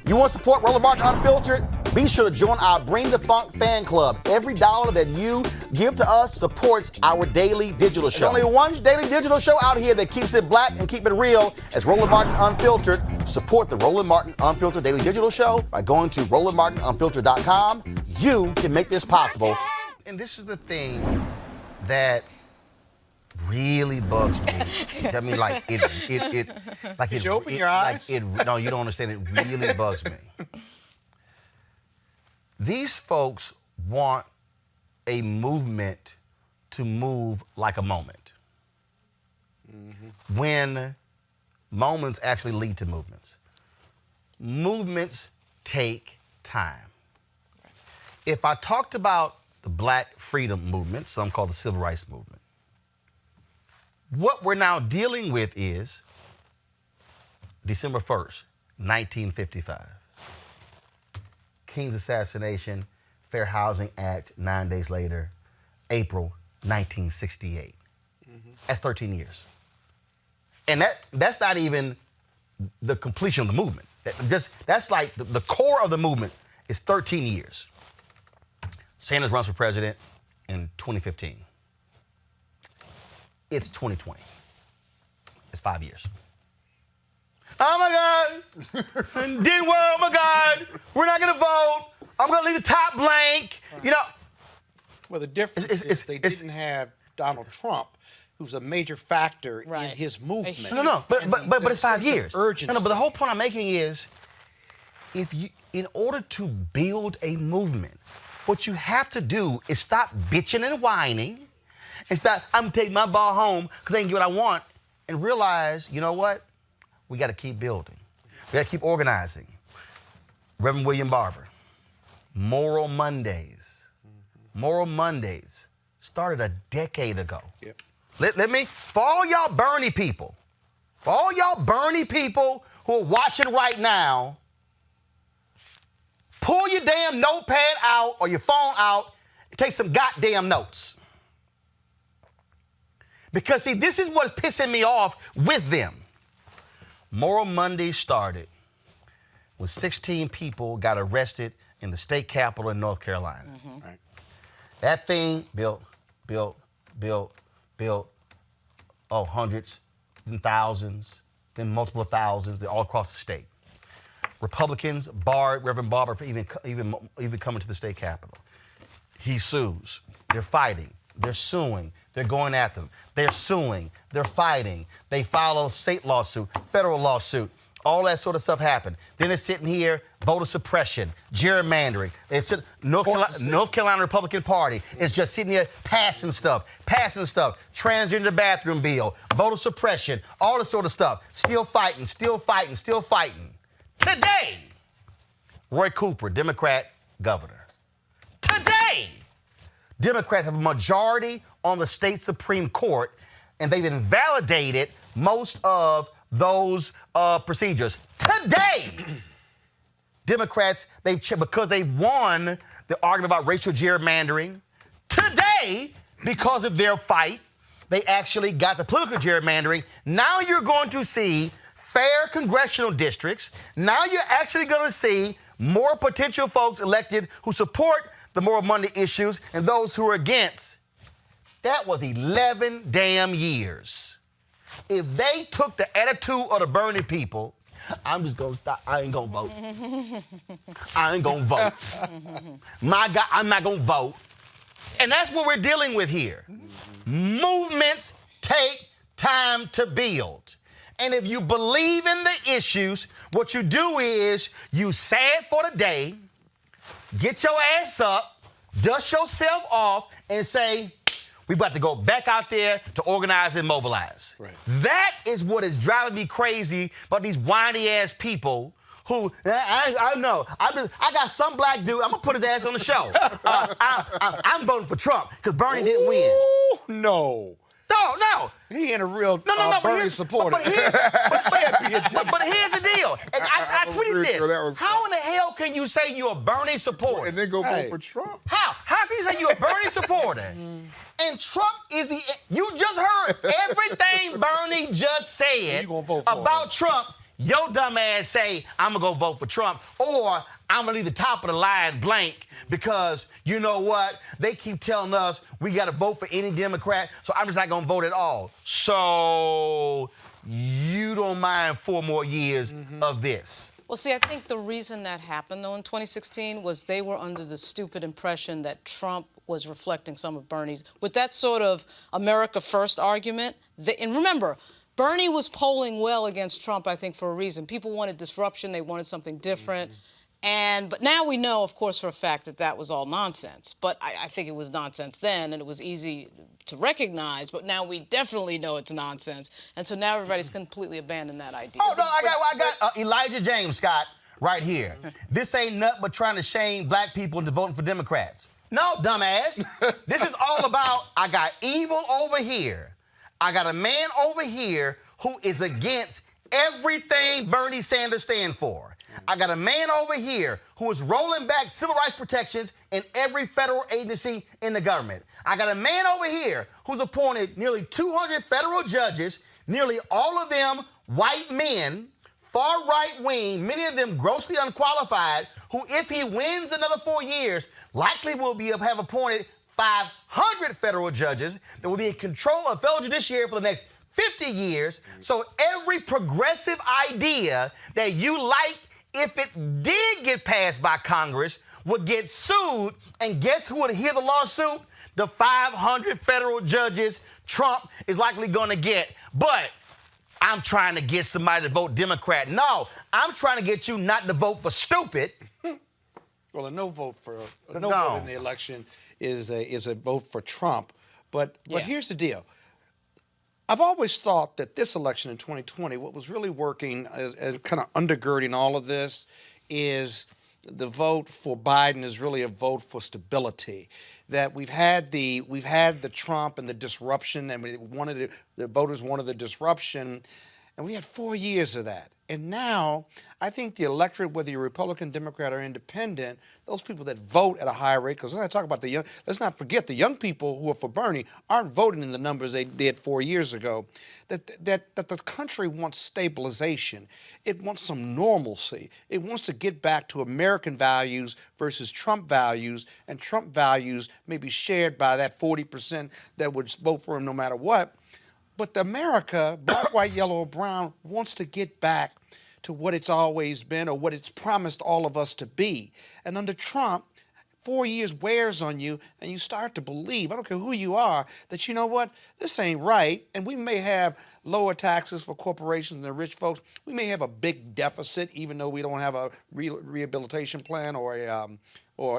You want to support Roland Martin Unfiltered? Be sure to join our Bring the Funk fan club. Every dollar that you give to us supports our daily digital show. There's only one daily digital show out here that keeps it black and keep it real as Roland Martin Unfiltered. Support the Roland Martin Unfiltered daily digital show by going to RolandMartinUnfiltered.com. You can make this possible. And this is the thing that really bugs me. I mean, like it Did you open your eyes? No, you don't understand. It really bugs me. These folks want a movement to move like a moment. Mm-hmm. When moments actually lead to movements. Movements take time. If I talked about the Black freedom movement, some call the Civil Rights Movement, what we're now dealing with is December 1st, 1955. King's assassination, Fair Housing Act 9 days later, April 1968. Mm-hmm. That's 13 years. And that's not even the completion of the movement. That's like the core of the movement is 13 years. Sanders runs for president in 2015. It's 2020. It's 5 years. Oh my God! Didn't work. Oh my God! We're not gonna vote. I'm gonna leave the top blank. You know. Well, the difference is they didn't have Donald Trump, who's a major factor in his movement. No, but it's 5 years. Urgency. No, but the whole point I'm making is, in order to build a movement, what you have to do is stop bitching and whining, and stop. I'm gonna take my ball home because I didn't get what I want, and realize, you know what? We got to keep building. We got to keep organizing. Reverend William Barber, Moral Mondays. Mm-hmm. Moral Mondays started a decade ago. Yep. Let me, for all y'all Bernie people who are watching right now, pull your damn notepad out or your phone out and take some goddamn notes. Because, see, this is what's pissing me off with them. Moral Monday started when 16 people got arrested in the state capitol in North Carolina. Mm-hmm. Right. That thing built, hundreds and thousands, then multiple thousands, they're all across the state. Republicans barred Reverend Barber from even coming to the state capitol. He sues. They're fighting. They're suing. They're going after them. They're suing. They're fighting. They file a state lawsuit, federal lawsuit. All that sort of stuff happened. Then it's sitting here, voter suppression, gerrymandering. It's North Carolina Republican Party is just sitting here passing stuff, transgender bathroom bill, voter suppression, all this sort of stuff. Still fighting. Today, Roy Cooper, Democrat governor. Today, Democrats have a majority on the state Supreme Court, and they've invalidated most of those procedures. Today, Democrats, because they've won the argument about racial gerrymandering, today, because of their fight, they actually got the political gerrymandering. Now you're going to see fair congressional districts. Now you're actually going to see more potential folks elected who support the Moral Monday issues and those who are against. That was 11 damn years. If they took the attitude of the Bernie people, I'm just going to stop. I ain't going to vote. I ain't going to vote. My God, I'm not going to vote. And that's what we're dealing with here. Movements take time to build. And if you believe in the issues, what you do is you say it for the day, get your ass up, dust yourself off, and say, we about to go back out there to organize and mobilize. Right. That is what is driving me crazy about these whiny-ass people who, I know, I got some black dude, I'm going to put his ass on the show. I'm voting for Trump because Bernie didn't win. No. No. He ain't a real Bernie supporter. But here's the deal. And I tweeted this. How in the hell can you say you're a Bernie supporter? And then go vote for Trump? How? How can you say you're a Bernie supporter? And Trump is you just heard everything Bernie just said about Trump your dumb ass say, I'm going to go vote for Trump, or I'm going to leave the top of the line blank because, you know what, they keep telling us we got to vote for any Democrat, so I'm just not going to vote at all. So you don't mind 4 more years of this. Well, see, I think the reason that happened, though, in 2016 was they were under the stupid impression that Trump was reflecting some of Bernie's. With that sort of America First argument, and remember, Bernie was polling well against Trump, I think, for a reason. People wanted disruption. They wanted something different. But now we know, of course, for a fact that that was all nonsense. But I think it was nonsense then, and it was easy to recognize. But now we definitely know it's nonsense. And so now everybody's completely abandoned that idea. Oh, no, I got Elijah James, Scott, right here. This ain't nothing but trying to shame black people into voting for Democrats. No, dumbass. This is all about, I got evil over here. I got a man over here who is against everything Bernie Sanders stands for. I got a man over here who is rolling back civil rights protections in every federal agency in the government. I got a man over here who's appointed nearly 200 federal judges, nearly all of them white men, far right wing, many of them grossly unqualified, who, if he wins another 4 years, likely will have appointed 500 federal judges that will be in control of federal judiciary for the next 50 years. So every progressive idea that you like, if it did get passed by Congress, would get sued. And guess who would hear the lawsuit? The 500 federal judges Trump is likely going to get. But I'm trying to get somebody to vote Democrat. No, I'm trying to get you not to vote for stupid. Well, a no vote in the election is a vote for Trump. But here's the deal. I've always thought that this election in 2020, what was really working as kind of undergirding all of this is the vote for Biden is really a vote for stability. That we've had the Trump and the disruption, and the voters wanted the disruption, and we had 4 years of that. And now, I think the electorate, whether you're Republican, Democrat, or Independent, those people that vote at a higher rate, because let's talk about the young, let's not forget the young people who are for Bernie aren't voting in the numbers they did 4 years ago. That the country wants stabilization. It wants some normalcy. It wants to get back to American values versus Trump values, and Trump values may be shared by that 40% that would vote for him no matter what. But the America, black, white, yellow, or brown, wants to get back to what it's always been or what it's promised all of us to be. And under Trump, 4 years wears on you, and you start to believe, I don't care who you are, that you know what, this ain't right. And we may have lower taxes for corporations and the rich folks. We may have a big deficit, even though we don't have a rehabilitation plan or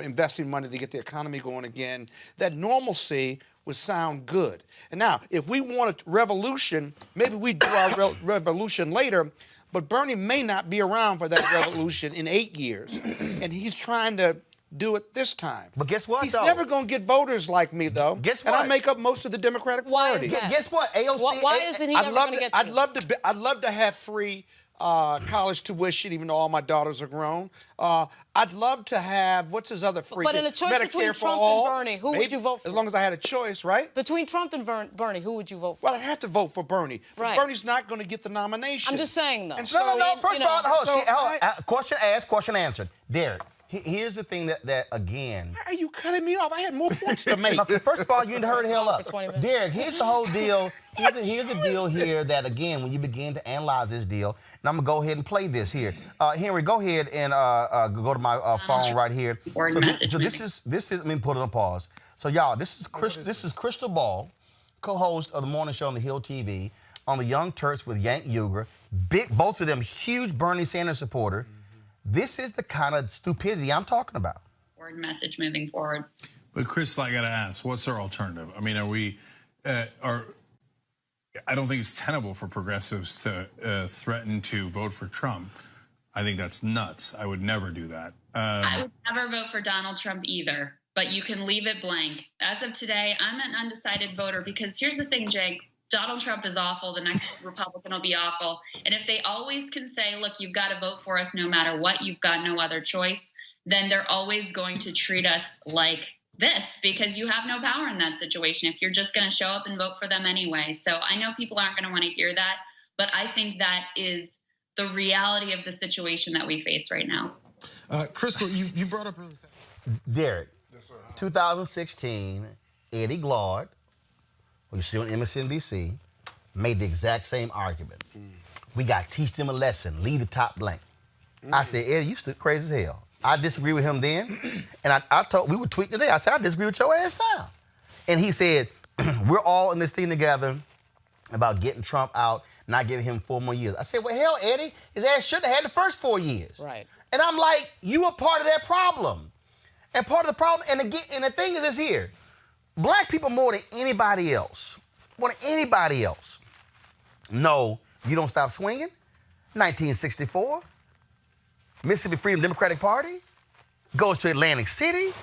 investing money to get the economy going again. That normalcy would sound good. And now, if we want a revolution, maybe we do our revolution later, but Bernie may not be around for that revolution in 8 years. And he's trying to do it this time. But guess what, He's never going to get voters like me, though. Guess what? And I make up most of the Democratic Party. Why is that? Guess what? AOC. Why isn't he ever going to get to it? I'd love to have free college tuition, even though all my daughters are grown. I'd love to have, what's his other free? But in a choice Medicare between for Trump all, and Bernie, who would you vote for? As long as I had a choice, right? Between Trump and Bernie, who would you vote for? Well, I'd have to vote for Bernie. Right. Bernie's not going to get the nomination. I'm just saying, though. And No. First of all, hold on. So Question asked, question answered. Derek, here's the thing that again. Why are you cutting me off? I had more points to make. No, first of all, you need to hurry the hell up. 20 minutes. Derek, here's the whole deal. Here's a deal here that, again, when you begin to analyze this deal, and I'm going to go ahead and play this here. Henry, go ahead and go to my phone right here. So this is, let me put it on pause. So, y'all, this is Crystal Ball, co-host of the morning show on the Hill TV, on the Young Turks with Yank Uger. Both of them huge Bernie Sanders supporter. This is the kind of stupidity I'm talking about. Message moving forward. But Chris, I got to ask, what's our alternative? I mean, I don't think it's tenable for progressives to threaten to vote for Trump. I think that's nuts. I would never do that. I would never vote for Donald Trump either, but you can leave it blank. As of today, I'm an undecided voter because here's the thing, Jake. Donald Trump is awful. The next Republican will be awful. And if they always can say, look, you've got to vote for us no matter what, you've got no other choice, then they're always going to treat us like this because you have no power in that situation if you're just going to show up and vote for them anyway. So I know people aren't going to want to hear that, but I think that is the reality of the situation that we face right now. Crystal, you brought up really fast. Derek, Yes, sir. 2016, Eddie Glaude, who you see on MSNBC, made the exact same argument. We got to teach them a lesson, leave the top blank. I said, Eddie, you stood crazy as hell. I disagree with him then, and I told, we were tweeting today, I said, I disagree with your ass now. And he said, we're all in this thing together about getting Trump out, not giving him 4 more years. I said, well, hell, Eddie, his ass should have had the first 4 years. Right. And I'm like, you are part of that problem. And part of the problem, and again, and the thing is this here, black people more than anybody else, know you don't stop swinging. 1964, Mississippi Freedom Democratic Party goes to Atlantic City.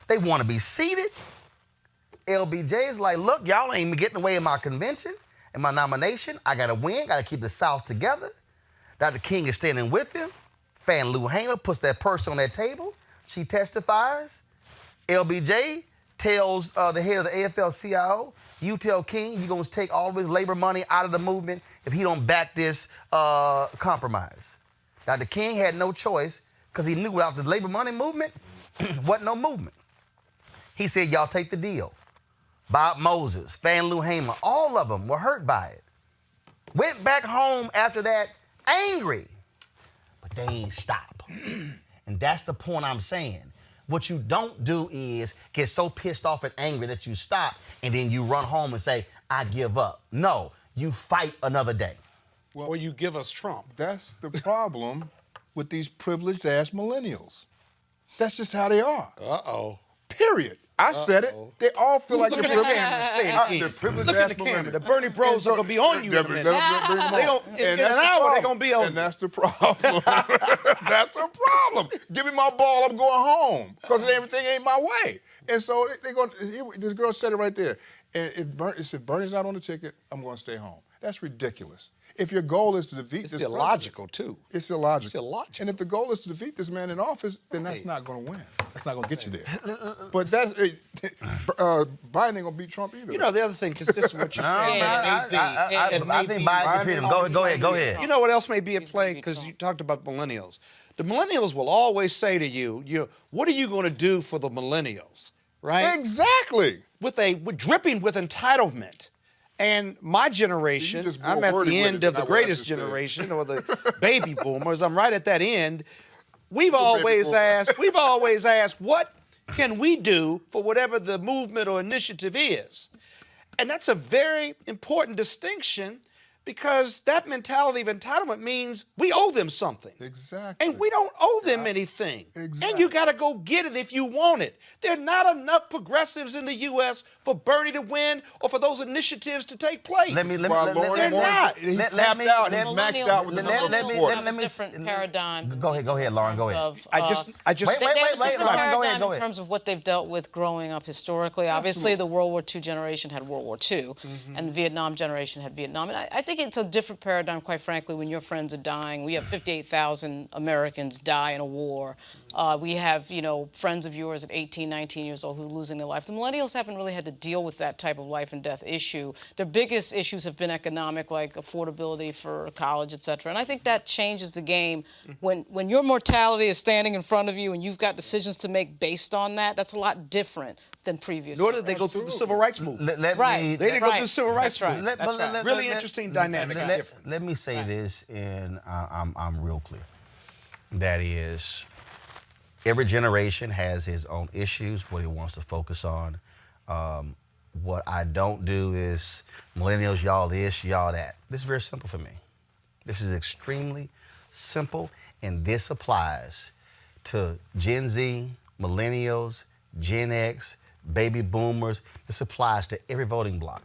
They want to be seated. LBJ is like, look, y'all ain't getting away in my convention and my nomination. I got to win, got to keep the South together. Dr. King is standing with him. Fan Lou Hamer puts that purse on that table. She testifies. LBJ tells the head of the AFL-CIO, you tell King you're going to take all of his labor money out of the movement if he don't back this compromise. Dr. King had no choice because he knew without the labor money movement, wasn't no movement. He said, y'all take the deal. Bob Moses, Fan Lou Hamer, all of them were hurt by it. Went back home after that angry, but they ain't stop. And that's the point I'm saying. What you don't do is get so pissed off and angry that you stop and then you run home and say, I give up. No, you fight another day. Well, or you give us Trump. That's the problem with these privileged-ass millennials. That's just how they are. Uh-oh. Period. I said it. They all feel like Look they're at the camera. Say it again. They're privileged Look at ass the camera. millennials. The Bernie bros are going to be on you in a minute. In an hour, they're going to be on And that's the problem. That's the problem. Give me my ball, I'm going home. Because everything ain't my way. And so they're going, this girl said it right there. And if Bernie's not on the ticket, I'm going to stay home. That's ridiculous. If your goal is to defeat It's this illogical, president, too. It's illogical. It's illogical. And if the goal is to defeat this man in office, then that's not going to win. That's not going to get you there. But that's Biden ain't going to beat Trump either. You know, the other thing, because this is what you're saying. I think Biden can defeat him. Go ahead. You know what else may be at play? Because you talked about millennials. The millennials will always say to you, what are you going to do for the millennials, right? Exactly. We're dripping with entitlement. And my generation, I'm at the end of the greatest generation, or the baby boomers. I'm right at that end. We've always asked, what can we do for whatever the movement or initiative is? And that's a very important distinction, because that mentality of entitlement means we owe them something. Exactly. And we don't owe them anything. Exactly. And you got to go get it if you want it. There are not enough progressives in the U.S. for Bernie to win or for those initiatives to take place. They're not. He's tapped out. He's maxed out with the number Millennials have a different paradigm. Go ahead, Lauren. Go ahead. I just Wait, Different Lauren, paradigm go in ahead. terms of what they've dealt with growing up historically. Obviously, the World War II generation had World War II, and the Vietnam generation had Vietnam. And I think it's a different paradigm, quite frankly, when your friends are dying. We have 58,000 Americans die in a war. We have, friends of yours at 18, 19 years old who are losing their life. The millennials haven't really had to deal with that type of life and death issue. Their biggest issues have been economic, like affordability for college, et cetera. And I think that changes the game. When your mortality is standing in front of you and you've got decisions to make based on that, that's a lot different than previous. Nor did they go through the civil rights movement. They didn't go through the civil rights movement. That's right. Really interesting dynamic and difference. Let me say this, and I'm real clear. That is, every generation has his own issues, what he wants to focus on. What I don't do is millennials, y'all this, y'all that. This is very simple for me. This is extremely simple, and this applies to Gen Z, millennials, Gen X, baby boomers. This applies to every voting block.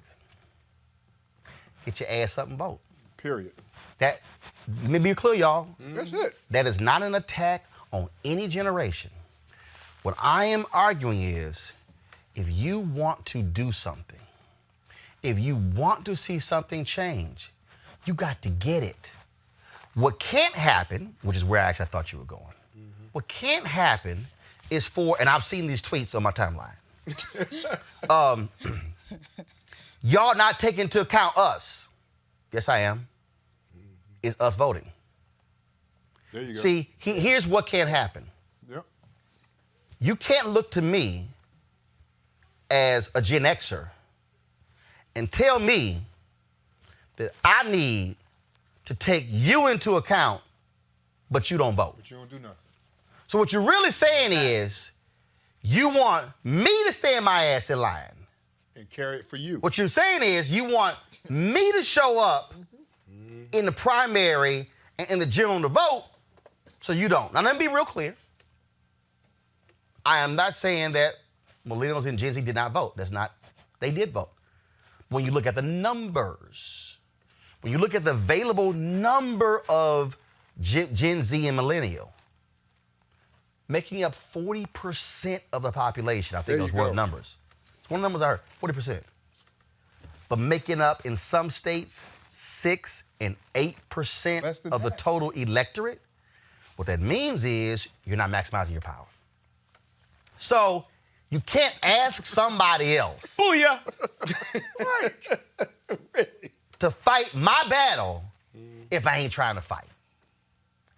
Get your ass up and vote. Period. Let me be clear, y'all. That's it. That is not an attack on any generation. What I am arguing is, if you want to do something, if you want to see something change, you got to get it. What can't happen, which is where I thought you were going, what can't happen is and I've seen these tweets on my timeline. Y'all not taking into account us. Yes, I am. It's us voting. There you go. See, here's what can't happen. Yep. You can't look to me as a Gen Xer and tell me that I need to take you into account, but you don't vote. But you don't do nothing. So what you're really saying is you want me to stand my ass in line. And carry it for you. What you're saying is you want me to show up in the primary and in the general to vote, so you don't. Now, let me be real clear. I am not saying that millennials and Gen Z did not vote. That's not, they did vote. When you look at the numbers, when you look at the available number of Gen Z and millennial, making up 40% of the population, I think those were the numbers. It's one of the numbers I heard, 40%. But making up in some states 6 and 8% of the total electorate, what that means is you're not maximizing your power. So you can't ask somebody else Booyah! to fight my battle if I ain't trying to fight.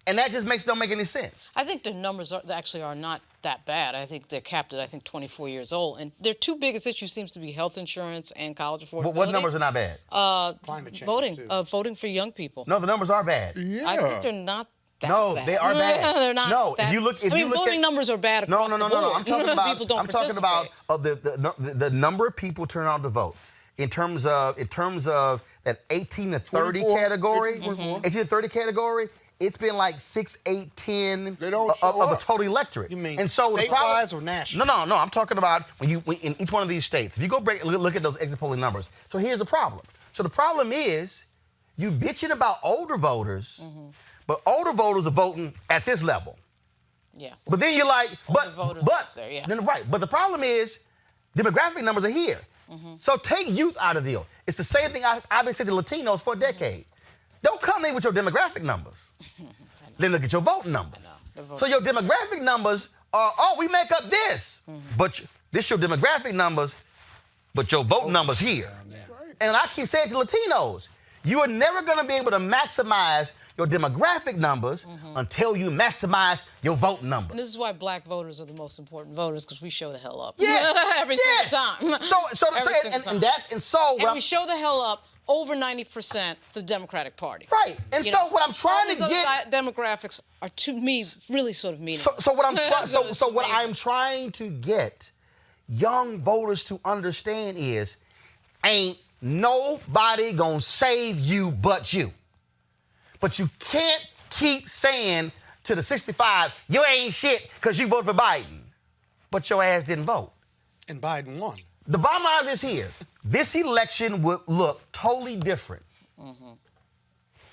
And that just don't make any sense. I think the numbers actually are not that bad. I think they're capped at, 24 years old. And their two biggest issues seems to be health insurance and college affordability. What numbers are not bad? Climate change, voting, too. Voting for young people. No, the numbers are bad. Yeah. I think they're not that No, bad. they are bad. They're not No, that, if you look voting numbers are bad across No. the board. I'm talking about. People don't I'm talking about participate. the number of people turn out to vote in terms of that 18 to 30 24, category. 18 to 24. 18 to 30 category. It's been like 6, 8, 10 They don't of show the up. total electorate. You mean and so the problem, statewide or national? No. I'm talking about when in each one of these states. If you go look at those exit polling numbers. So here's the problem. So the problem is you bitching about older voters, but older voters are voting at this level. Yeah. But then you're like, voters but up there, yeah. then right. But the problem is demographic numbers are here. So take youth out of the deal. It's the same thing I've been saying to Latinos for a decade. Don't come in with your demographic numbers. Then look at your voting numbers. So your demographic numbers are, we make up this. But this your demographic numbers, but your voting numbers here. And I keep saying to Latinos, you are never going to be able to maximize your demographic numbers until you maximize your vote numbers. And this is why black voters are the most important voters, because we show the hell up. Yes. Every single time. So And we show the hell up over 90% the Democratic Party. Right. And so what I'm trying to get other demographics are, to me, really sort of meaningless. So what I'm trying to get young voters to understand is ain't nobody gonna save you but you. But you can't keep saying to the 65, you ain't shit because you voted for Biden, but your ass didn't vote. And Biden won. The bottom line is here. This election would look totally different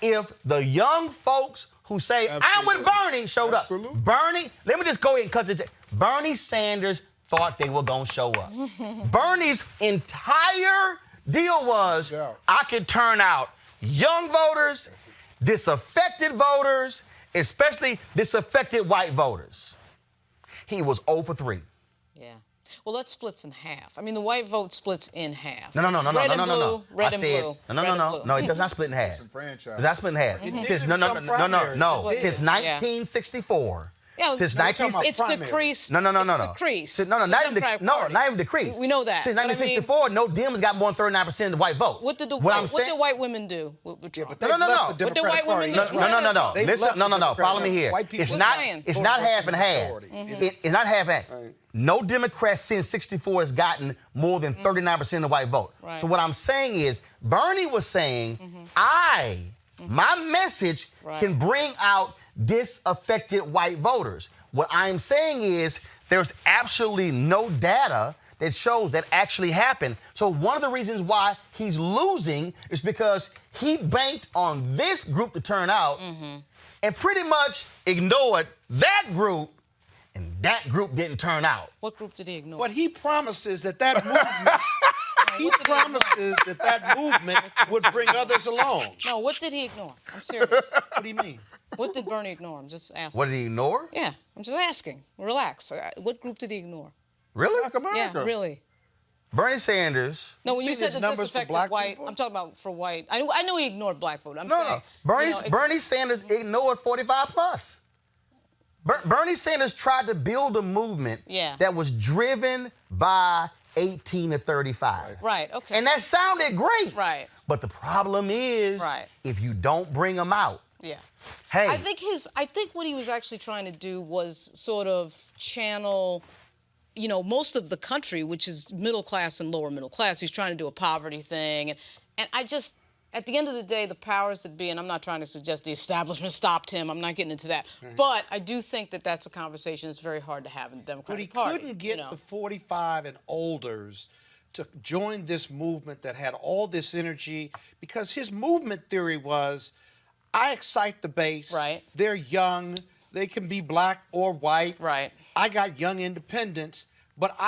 if the young folks who say, I'm with Bernie, showed up. Bernie, let me just go ahead and cut the Bernie Sanders thought they were going to show up. Bernie's entire deal was, I could turn out young voters, disaffected voters, especially disaffected white voters. He was 0 for 3. Yeah. Well, that splits in half. I mean, the white vote splits in half. No. Red and blue. No, it does not split in half. It does not split in half. Since 1964. Yeah, since it's decreased. No. It's decreased. Not even decreased. We know that. Since 1964, no Dems got more than 39% of the white vote. What did white women do with Trump? But left the Democratic Party. No. Listen, no. Follow me here. It's not half and half. It's not half and half. No Democrat since 64 has gotten more than 39% of the white vote. Right. So what I'm saying is, Bernie was saying, my message can bring out disaffected white voters. What I'm saying is there's absolutely no data that shows that actually happened. So one of the reasons why he's losing is because he banked on this group to turn out and pretty much ignored that group, and that group didn't turn out. What group did he ignore? What he promises that movement... He promises that movement would bring others along. No, what did he ignore? I'm serious. What do you mean? What did Bernie ignore? I'm just asking. What did he ignore? Yeah, I'm just asking. Relax. What group did he ignore? Really? Black America. Yeah, really. Bernie Sanders. No, when you seen said his the numbers for disaffected black white, people? I'm talking about for white. I know he ignored black vote. I'm No. saying. Bernie Sanders ignored 45 plus. Bernie Sanders tried to build a movement that was driven by 18 to 35. Right, okay. And that sounded great. Right. But the problem is, if you don't bring them out, hey. I think what he was actually trying to do was sort of channel, you know, most of the country, which is middle class and lower middle class. He's trying to do a poverty thing. And I just, at the end of the day, the powers that be, and I'm not trying to suggest the establishment stopped him. I'm not getting into that. But I do think that that's a conversation that's very hard to have in the Democratic Party. But he couldn't get the 45 and olders to join this movement that had all this energy, because his movement theory was, I excite the base. Right. They're young. They can be black or white. Right. I got young independents, but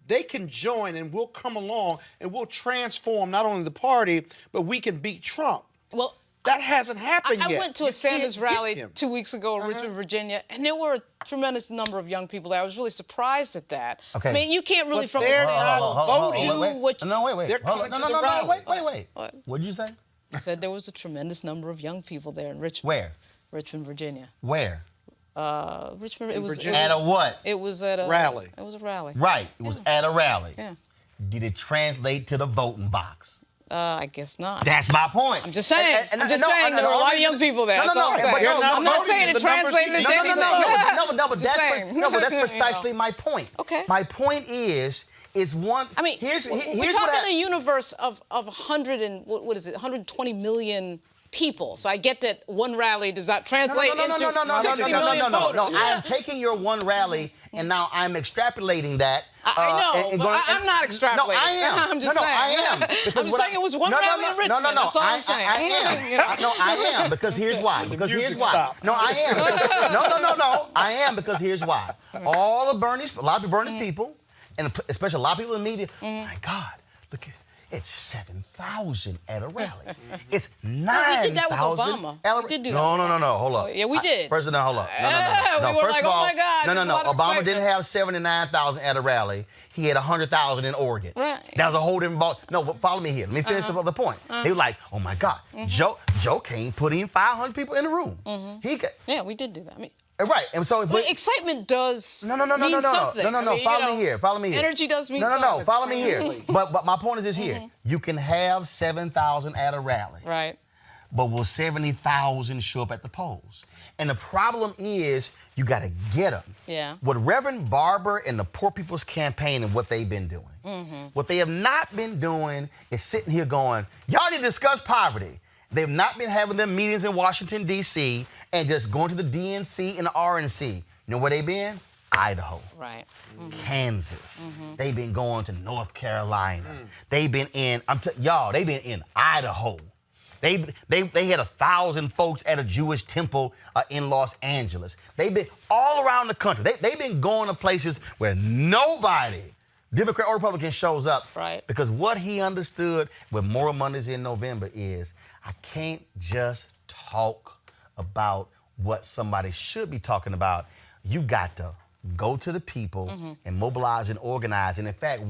they can join and we'll come along and we'll transform not only the party, but we can beat Trump. Well, that hasn't happened yet. I went to a Sanders rally 2 weeks ago in Richmond, Virginia, and there were a tremendous number of young people there. I was really surprised at that. Okay. I mean, you can't really But they're not voting. Wait. They're coming to the rally. Wait. What did you say? I said there was a tremendous number of young people there in Richmond. Where? Richmond, Virginia. Where? Richmond. At a what? It was at a rally. It was a rally. Right. It was at a rally. Yeah. Did it translate to the voting box? I guess not. That's my point. I'm just saying. I'm just saying there were a lot of young people there. That's all I'm saying. I'm not saying it translated into anything. But that's precisely my point. Okay. My point is one. I mean, here's we're talking a universe of 120 million people. So I get that one rally does not translate into 60 million voters. I am taking your one rally and now I'm extrapolating that. I know, but I'm not extrapolating. No, I am. I'm just saying. I am. I'm just saying it was one rally in Richmond. That's all I'm saying. I am. No, I am, because here's why. No, I am. No. I am, because here's why. A lot of Bernie's people, and especially a lot of people in the media, my God, look at it's 7,000 at a rally. It's 9,000. We did that with Obama. We did do that. No. Hold up. Yeah, we did. First of all, hold up. No. We were First like, of all, oh my God. No. Obama didn't have 79,000 at a rally. He had 100,000 in Oregon. Right. That was a whole different ball. No, but follow me here. Let me finish the other point. They were like, oh my God, Joe Kane put in 500 people in the room. Yeah, we did do that. I mean, right, and so but excitement does mean something. No. Follow me here. Energy does mean something. No. Follow me here. But my point is this here: you can have 7,000 at a rally, right? But will 70,000 show up at the polls? And the problem is you got to get them. Yeah. What Reverend Barber and the Poor People's Campaign and what they've been doing, what they have not been doing is sitting here going, y'all need to discuss poverty. They've not been having them meetings in Washington, D.C., and just going to the DNC and the RNC. You know where they've been? Idaho. Right. Kansas. They've been going to North Carolina. They've been in, they've been in Idaho. They had 1,000 folks at a Jewish temple in Los Angeles. They've been all around the country. They've been going to places where nobody, Democrat or Republican, shows up. Right. Because what he understood with Moral Mondays in November is, I can't just talk about what somebody should be talking about. You got to go to the people and mobilize and organize. And in fact,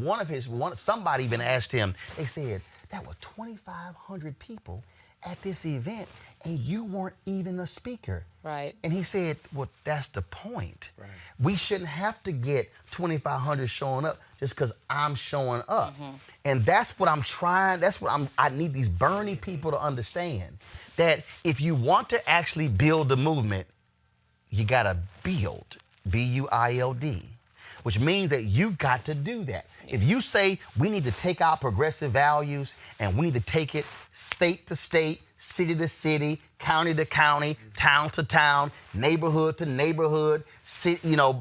somebody even asked him, they said, there were 2,500 people at this event and you weren't even a speaker. Right. And he said, well, that's the point. Right. We shouldn't have to get 2,500 showing up just because I'm showing up. And that's what I'm trying, I need these Bernie people to understand, that if you want to actually build the movement, you got to build, B-U-I-L-D, which means that you got to do that. If you say we need to take our progressive values and we need to take it state to state, city to city, county to county, town to town, neighborhood to neighborhood,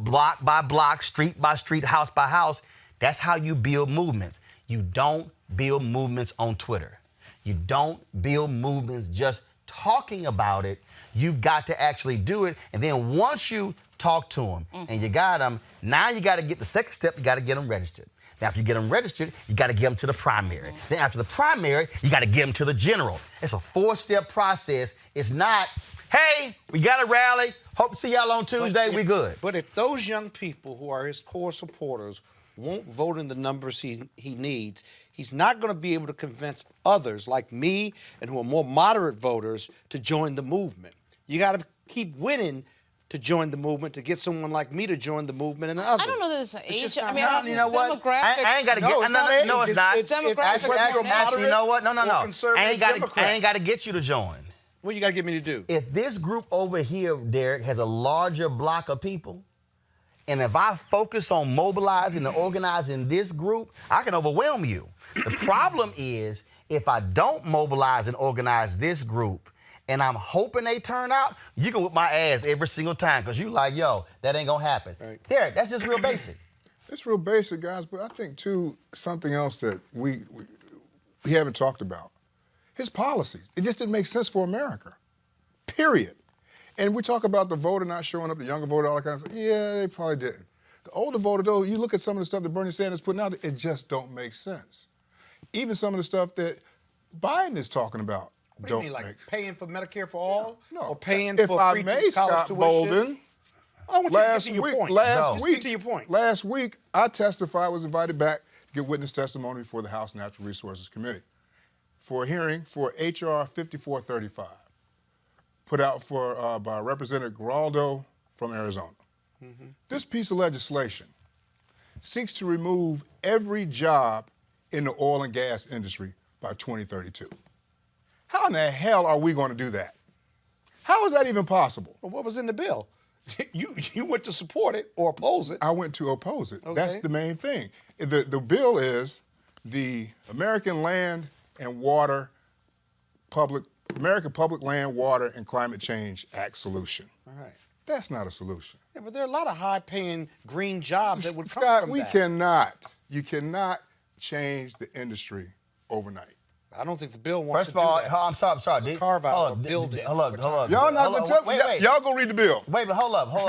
block by block, street by street, house by house, that's how you build movements. You don't build movements on Twitter. You don't build movements just talking about it. You've got to actually do it. And then once you talk to them and you got them, now you got to get the second step, you got to get them registered. Now, if you get them registered, you got to get them to the primary. Then after the primary, you got to get them to the general. It's a 4-step process. It's not, hey, we got a rally. Hope to see y'all on Tuesday. We good. But if those young people who are his core supporters won't vote in the numbers he needs, he's not going to be able to convince others like me and who are more moderate voters to join the movement. You got to keep winning to join the movement, to get someone like me to join the movement and others. I don't know that it's an It's age. just I not mean, happening. You know what? demographics. I ain't got to No, get. it's not age. No, it's not. demographics. Actually, you know what? No. I conservative ain't got to get you to join. What you got to get me to do? If this group over here, Derek, has a larger block of people, and if I focus on mobilizing and organizing this group, I can overwhelm you. The problem is if I don't mobilize and organize this group, and I'm hoping they turn out, you can whip my ass every single time because you like, yo, that ain't gonna happen. Right. Derek, that's just real basic. It's real basic, guys, but I think, too, something else that we haven't talked about. His policies. It just didn't make sense for America, period. And we talk about the voter not showing up, the younger voter, all that kind of stuff. Yeah, they probably didn't. The older voter, though, you look at some of the stuff that Bernie Sanders putting out, it just don't make sense. Even some of the stuff that Biden is talking about. What do you mean, like paying for Medicare for all? No. Or paying if for I free may, college Scott tuition? Bolden, I want you to get to your point. Last to your point. Last week, I testified, was invited back to give witness testimony for the House Natural Resources Committee for a hearing for H.R. 5435, put out for by Representative Geraldo from Arizona. Mm-hmm. This piece of legislation seeks to remove every job in the oil and gas industry by 2032. How in the hell are we going to do that? How is that even possible? Well, what was in the bill? You went to support it or oppose it. I went to oppose it. Okay. That's the main thing. The bill is the American Land and Water American Public Land, Water, and Climate Change Act solution. All right. That's not a solution. Yeah, but there are a lot of high-paying green jobs that would come Scott, from we that. cannot. You cannot change the industry overnight. I don't think the bill wants First to of all, do that. I'm sorry. Carve out or build it. Hold up. Y'all not Hold gonna up, tell me. wait. Y'all go read the bill. Wait, but hold up. Go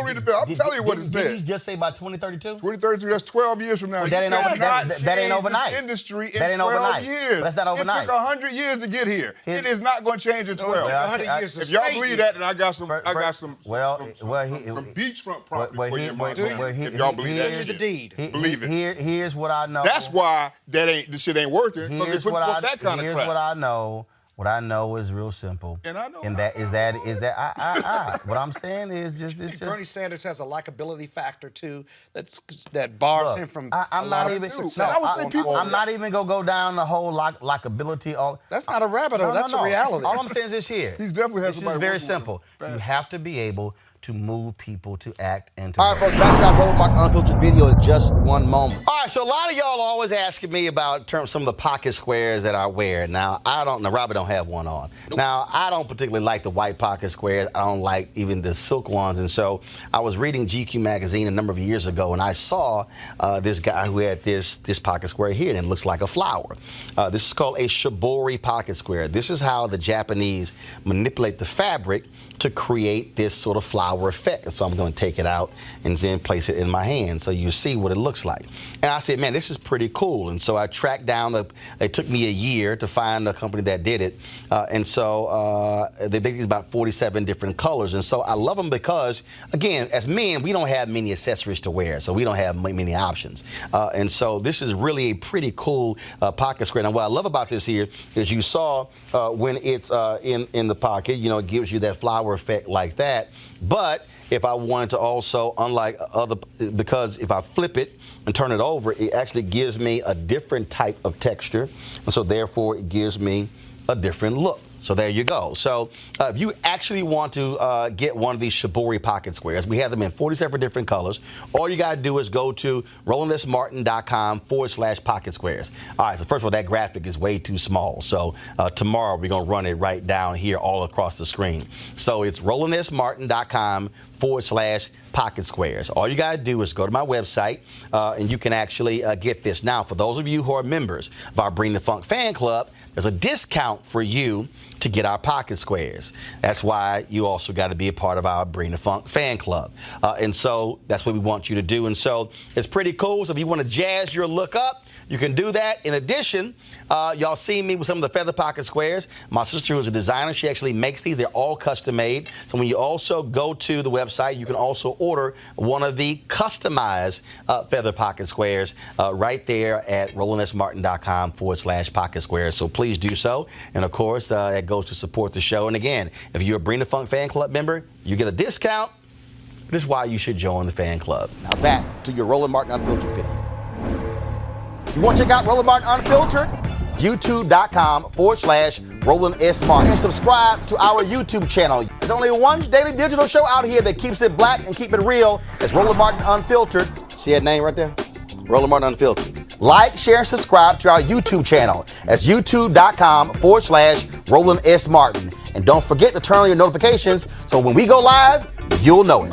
read the bill. I'll tell you what it said. Did you just say by 2032? 2032, that's 12 years from now. That ain't You overnight. cannot That ain't change this overnight. industry in That ain't 12 overnight. years. That's not overnight. It took 100 years to get here. It is not going to change in 12. Well, 100 years If y'all believe that, then I got some Well, some beachfront property for your money. If y'all believe that, Send you the deed. Believe it. Here's what I know. That's why this shit ain't working, because they Here's put what forth that kind of here's crap. what I know. What I know is real simple. And I know that what I'm saying is just this. Bernie Sanders has a likability factor too that bars him from. I'm not even. I'm not even gonna go down the whole likability. That's not a rabbit hole. That's a reality. All I'm saying is this here. He's definitely has This is somebody very working with him. simple. You Fast. have to be able to move people to act and to. All right, folks, back to our Roland Martin Unfiltered video in just one moment. All right, so a lot of y'all are always asking me about some of the pocket squares that I wear. Now, Robert don't have one on. Nope. Now, I don't particularly like the white pocket squares. I don't like even the silk ones. And so I was reading GQ magazine a number of years ago, and I saw this guy who had this pocket square here, and it looks like a flower. This is called a shibori pocket square. This is how the Japanese manipulate the fabric to create this sort of flower effect. So I'm going to take it out and then place it in my hand so you see what it looks like. And I said, man, this is pretty cool. And so I tracked down, it took me a year to find a company that did it. And so they make these about 47 different colors. And so I love them because, again, as men, we don't have many accessories to wear, so we don't have many options. And so this is really a pretty cool pocket square. Now, what I love about this here is you saw when it's in the pocket, it gives you that flower effect like that. But if I wanted to also, because if I flip it and turn it over, it actually gives me a different type of texture. And so therefore it gives me a different look. So there you go. So if you actually want to get one of these shibori pocket squares, we have them in 47 different colors. All you got to do is go to rolandmartin.com/pocket squares. All right, so first of all, that graphic is way too small. So tomorrow we're going to run it right down here all across the screen. So it's rolandmartin.com/pocket squares. All you got to do is go to my website and you can actually get this. Now, for those of you who are members of our Bring the Funk fan club, there's a discount for you to get our pocket squares. That's why you also got to be a part of our Bring the Funk fan club. And so that's what we want you to do. And so it's pretty cool. So if you want to jazz your look up, you can do that. In addition, y'all see me with some of the feather pocket squares. My sister, who's a designer, she actually makes these. They're all custom made. So when you also go to the website, you can also order one of the customized feather pocket squares right there at rolandmartin.com/pocket squares. So please please do so. And of course, that goes to support the show. And again, if you're a Bring the Funk fan club member, you get a discount. This is why you should join the fan club. Now back to your Roland Martin Unfiltered video. You want to check out Roland Martin Unfiltered? YouTube.com/Roland S. Martin. And subscribe to our YouTube channel. There's only one daily digital show out here that keeps it black and keep it real. It's Roland Martin Unfiltered. See that name right there? Roland Martin Unfiltered. Like, share, and subscribe to our YouTube channel. That's youtube.com/Roland S. Martin. And don't forget to turn on your notifications so when we go live, you'll know it.